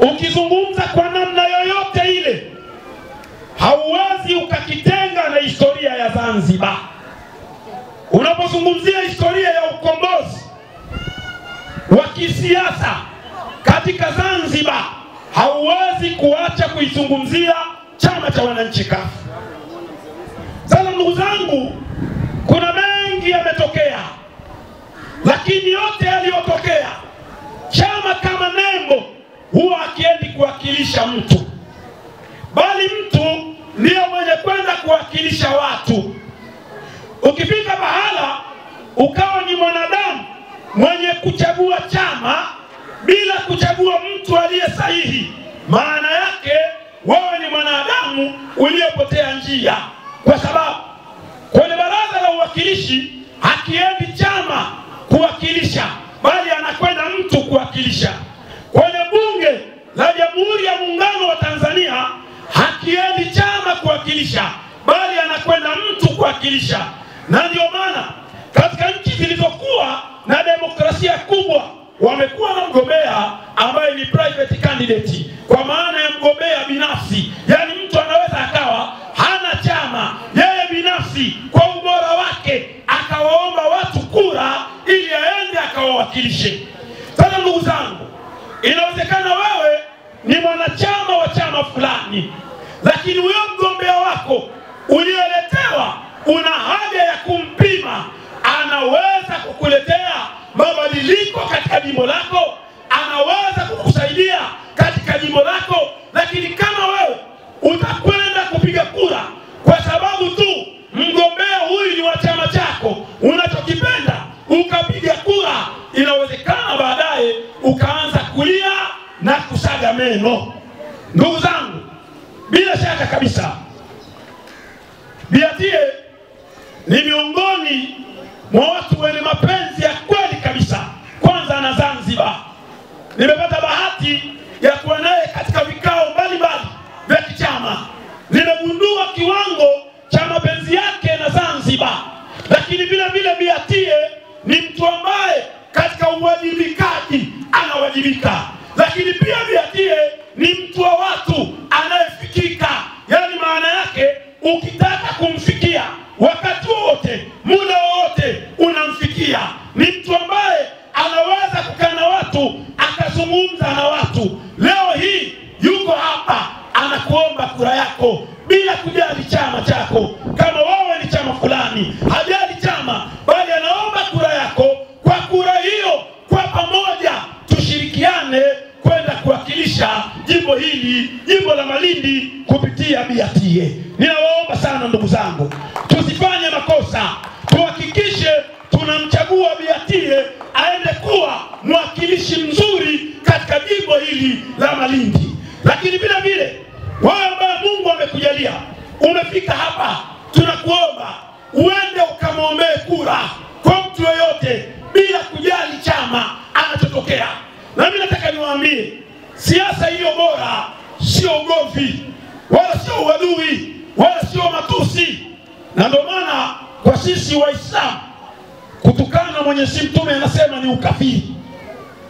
ukizungumza kwa namna yoyote ile, hauwezi ukakitenga na historia ya Zanzibar. Unapozungumzia historia ya ukombozi wa kisiasa katika Zanzibar, hauwezi kuacha kuizungumzia chama cha wananchi CUF. Sasa ndugu zangu, kuna mengi yametokea, lakini yote yaliyotokea, chama kama nembo huwa akiendi kuwakilisha mtu, bali mtu ndiye mwenye kwenda kuwakilisha watu. Ukifika bahala ukawa ni mwanadamu mwenye kuchagua chama bila kuchagua mtu aliye sahihi, maana yake wewe ni mwanadamu uliyepotea njia, kwa sababu kwenye baraza la uwakilishi hakiendi chama kuwakilisha, bali anakwenda mtu kuwakilisha. Kwenye bunge la Jamhuri ya Muungano wa Tanzania hakiendi chama kuwakilisha, bali anakwenda mtu kuwakilisha. Na ndio maana katika nchi zilizokuwa na demokrasia kubwa wamekuwa na mgombea ambaye ni private candidate, kwa maana ya mgombea binafsi. Yani mtu anaweza akawa hana chama, yeye binafsi kwa ubora wake akawaomba watu kura ili aende akawawakilishe. Sasa ndugu zangu, inawezekana wewe ni mwanachama wa chama fulani, lakini huyo mgombea wako ulioletewa una haja ya kumpima, anaweza kukuletea mabadiliko katika jimbo lako, anaweza kukusaidia katika jimbo lako. Lakini kama wewe utakwenda kupiga kura kwa sababu tu mgombea huyu ni wa chama chako unachokipenda, ukapiga kura, inawezekana baadaye ukaanza kulia na kusaga meno. Ndugu zangu, bila shaka kabisa Biatie ni miongoni mwa watu wenye mapenzi ya kweli kabisa, kwanza na Zanzibar. Nimepata bahati ya kuwa naye katika vikao mbalimbali vya kichama. Nimegundua kiwango cha mapenzi yake na Zanzibar. Lakini vile vile Biatie ni mtu ambaye katika uwajibikaji anawajibika. Lakini pia Biatie ni mtu wa watu anayefikika. Yani maana yake ukitaka kumfikia wakati wote, muda wote unamfikia. Ni mtu ambaye anaweza kukaa na watu, akazungumza na watu. Leo hii yuko hapa anakuomba kura yako bila kujali chama chako. Kama wewe ni chama fulani, hajali chama, bali anaomba kura yako. Kwa kura hiyo, kwa pamoja tushirikiane kwenda kuwakilisha jimbo hili, jimbo la Malindi, kupitia Biatie. Ninawaomba sana ndugu zangu, tusifanye makosa, tuhakikishe tunamchagua Biatie aende kuwa mwakilishi mzuri katika jimbo hili la Malindi. Lakini vile vile wewe ambaye Mungu amekujalia umefika hapa, tunakuomba uende ukamwombee kura kwa mtu yoyote bila kujali chama anachotokea. Na mimi nataka niwaambie, siasa iliyo bora sio ugomvi, wala sio uadui, wala sio matusi. Na ndio maana kwa sisi Waislamu kutukana Mwenyezi Mtume anasema ni ukafiri.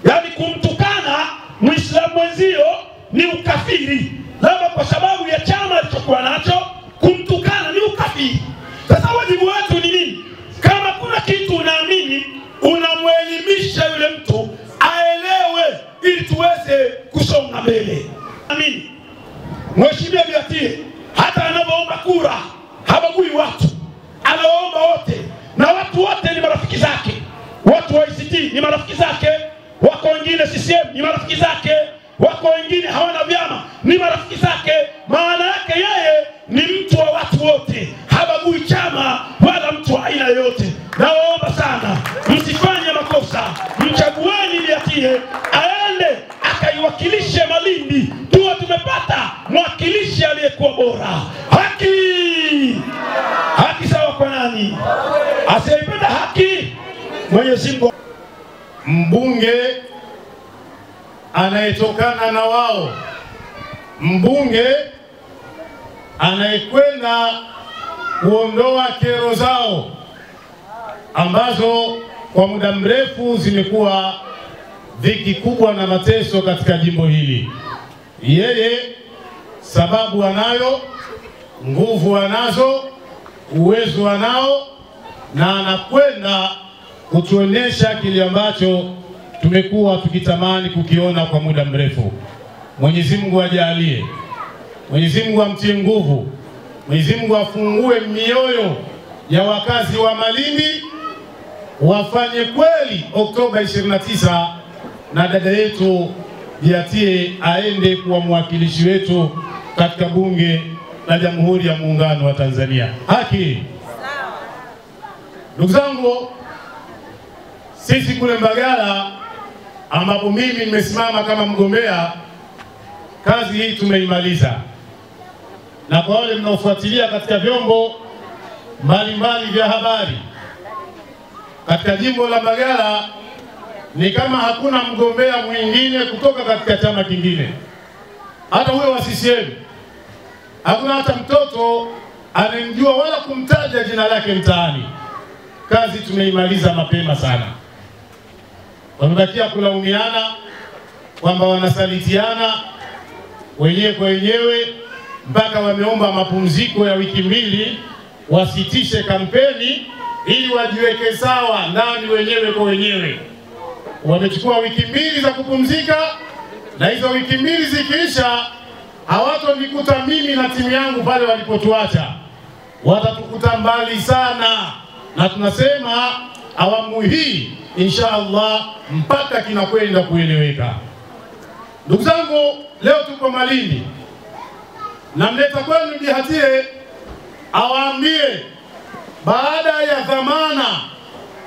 Yani kumtukana Muislamu mwenzio ni ukafiri, labda kwa sababu ya chama alichokuwa nacho, kumtukana ni ukafiri. Sasa wajibu wetu ni nini? Kama kuna kitu unaamini, unamwelimisha yule mtu aelewe ili tuweze kusonga mbele. Amini Mheshimiwa Biatie hata anapoomba kura habagui watu, anaomba wote, na watu wote ni marafiki zake. Watu wa ICT ni marafiki zake, wako wengine CCM ni marafiki zake, wako wengine hawana vyama ni marafiki zake. Maana yake yeye ni mtu wa watu wote, habagui chama wala mtu wa aina yoyote. Naomba sana msifanye makosa, mchagueni Biatie aende akaiwakilishe Malindi, tuwe tumepata mwakilishi aliyekuwa bora. Haki sawa kwa nani? Asiyependa haki Mwenyezi Mungu. Mbunge anayetokana na wao, mbunge anayekwenda kuondoa kero zao ambazo kwa muda mrefu zimekuwa dhiki kubwa na mateso katika jimbo hili. Yeye sababu anayo, nguvu anazo, uwezo anao, na anakwenda kutuonesha kile ambacho tumekuwa tukitamani kukiona kwa muda mrefu. Mwenyezi Mungu ajalie, Mwenyezi Mungu amtie nguvu, Mwenyezi Mungu afungue mioyo ya wakazi wa Malindi, wafanye kweli Oktoba 29 na dada yetu Biatie aende kuwa mwakilishi wetu katika bunge la Jamhuri ya Muungano wa Tanzania. Haki. Ndugu zangu, sisi kule Mbagala ambapo mimi nimesimama kama mgombea, kazi hii tumeimaliza. Na kwa wale mnaofuatilia katika vyombo mbalimbali vya habari, katika jimbo la Mbagala ni kama hakuna mgombea mwingine kutoka katika chama kingine, hata huyo wa CCM. Hakuna hata mtoto anemjua wala kumtaja jina lake mtaani. Kazi tumeimaliza mapema sana. Wamebakia kulaumiana kwamba wanasalitiana wenyewe kwa wenyewe, mpaka wameomba mapumziko ya wiki 2 wasitishe kampeni ili wajiweke sawa ndani wenyewe kwa wenyewe. Wamechukua wiki 2 za kupumzika, na hizo wiki 2 zikiisha hawatonikuta mimi na timu yangu pale walipotuacha. Watatukuta mbali sana, na tunasema awamu hii insha Allah mpaka kinakwenda kueleweka. Ndugu zangu, leo tuko Malindi, namleta kwenu Bihatie awaambie baada ya dhamana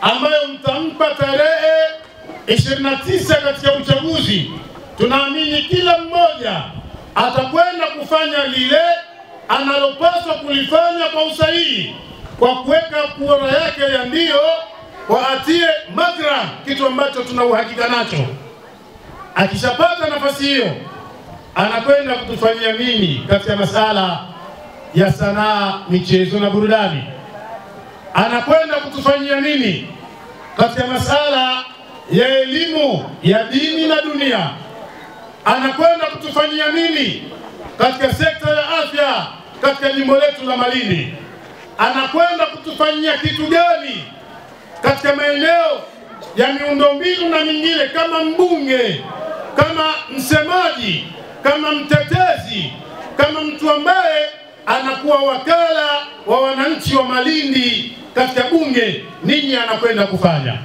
ambayo mtampa tarehe 29 katika uchaguzi, tunaamini kila mmoja atakwenda kufanya lile analopaswa kulifanya kwa usahihi, kwa kuweka kura yake ya ndio kwa atie magra, kitu ambacho tuna uhakika nacho. Akishapata nafasi hiyo, anakwenda kutufanyia nini katika masala ya sanaa, michezo na burudani? Anakwenda kutufanyia nini katika masala ya elimu ya dini na dunia? Anakwenda kutufanyia nini katika sekta ya afya katika jimbo letu la Malindi? Anakwenda kutufanyia kitu gani katika maeneo ya miundombinu na mingine, kama mbunge, kama msemaji, kama mtetezi, kama mtu ambaye anakuwa wakala wa wananchi wa Malindi katika bunge? Nini anakwenda kufanya?